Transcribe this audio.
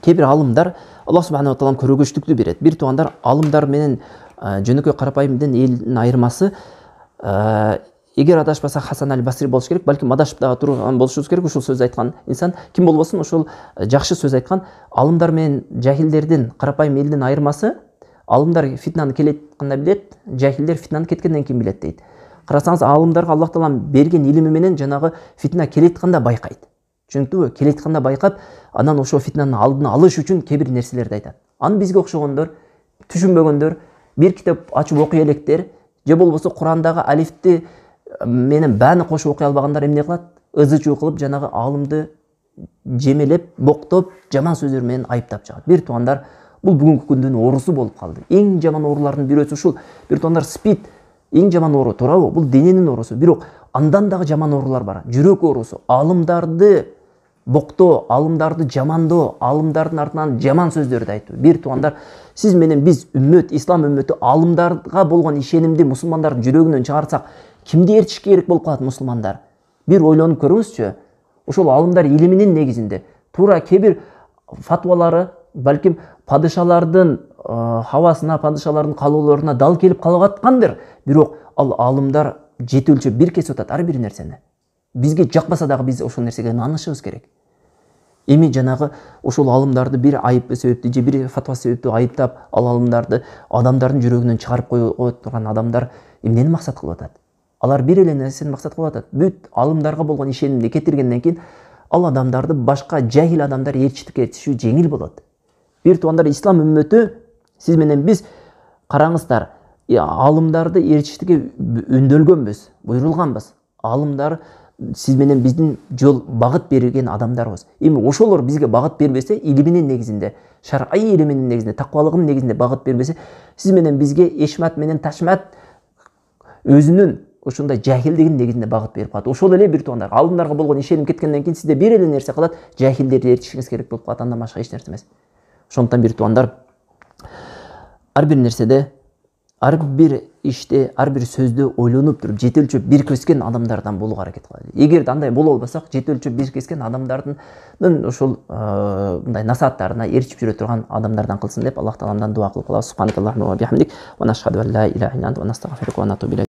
кээ бир алымдар Аллах субханала тағала көрөгөчтүктү берет. Бир туугандар, алымдар менен жөнөкөй карапайым элдин айырмасы, эгер адашпаса Хасан аль Басри болуш керек, балким адашып дагы турган болушубуз керек. Ушул сөз айткан инсан ким болбосун, ошол жакшы сөз айткан. Алымдар менен жахилдердин, карапайым элдин айырмасы, алымдар фитнаны келетканда билет, жахилдер фитнаны кеткенден кийин билет дейт. Карасаңыз, алымдарга Аллах таалам берген илими менен жанагы фитна келетканда байкайт. Түшүнүктүүбү? Келетканда байкап, анан ошол фитнанын алдын алыш үчүн кээ бир нерселерди айтат. Аны бизге окшогондор, түшүнбөгөндөр, бир китеп ачып окуй электер, же болбосо Курандагы алифти менен бааны кошуп окуй албагандар эмне кылат? Ызы-чуу кылып, жанагы алымды жемелеп, боктоп, жаман сөздөр менен айыптап чыгат. Бир туугандар, бул бүгүнкү күндүн оорусу болуп калды. Эң жаман оорулардын бирөөсү ушул. Бир туугандар, спид эң жаман оору, туурабы? Бул дененин оорусу. Бирок андан дагы жаман оорулар бар. Жүрөк оорусу. Алымдарды боктоо, алымдарды жамандоо, алымдардын артынан жаман сөздөрдү айтуу. Бир туугандар, сиз менен биз үммөт, ислам үммөтү алымдарга болгон ишенимди мусулмандардын жүрөгүнөн чыгарсак, кимди ээрчишке керек болуп калат мусулмандар? Бир ойлонуп көрүңүзчү. Ошол алымдар илиминин негизинде туура кээ бир фатвалары, балким падышалардын хавасына, падышалардын калоолоруна дал келип калып аткандыр. Бирок ал алымдар жети өлчөп бир кесип атат ар бир нерсени. Бизге жакпаса дагы биз ошол нерсеге нанышыбыз керек. Эми жанагы ошол алымдарды бир айып себептүү же бир фатва себептүү айыптап, ал алымдарды адамдардын жүрөгүнөн чыгарып коюп турган адамдар эмнени максат кылып атат? Алар бир эле нерсени максат кылып атат. Бүт алымдарга болгон ишенимди кетиргенден кийин ал адамдарды башка жахил адамдар ээрчитип кетишүү жеңил болот. Бир туугандар, ислам үммөтү, сиз менен биз, караңыздар, алымдарды ээрчитикке үндөлгөнбүз, буйрулганбыз. Алымдар сиз менен биздин жол багыт берген адамдарбыз. Эми ошолор бизге багыт бербесе, илиминин негизинде, шар'ий илиминин негизинде, таквалыгынын негизинде багыт бербесе, сиз менен бизге эшмат менен ташмат өзүнүн ошондой жахилдигинин негизинде багыт берип калат. Ошол эле бир туугандар, алымдарга болгон ишеним кеткенден кийин сизде бир эле нерсе калат, жахилдерди ээрчишиңиз керек болуп калат, андан башка эч нерсе эмес. Ошондуктан бир туугандар, ар бир нерседе, ар бир иште, ар бир сөздө ойлонуп туруп, жети өлчөп бир кескен адамдардан болууга аракет кылалы. Эгерде андай боло албасак, жети өлчөп бир кескен адамдардын ошол мындай насааттарына ээрчип жүрө турган адамдардан кылсын деп Аллах тааламдан дуа кылып калабыз. Субханакаллахумма ва бихамдик, ва нашхаду ан ла илаха илля анта, ва настагфирука ва натубу илейк.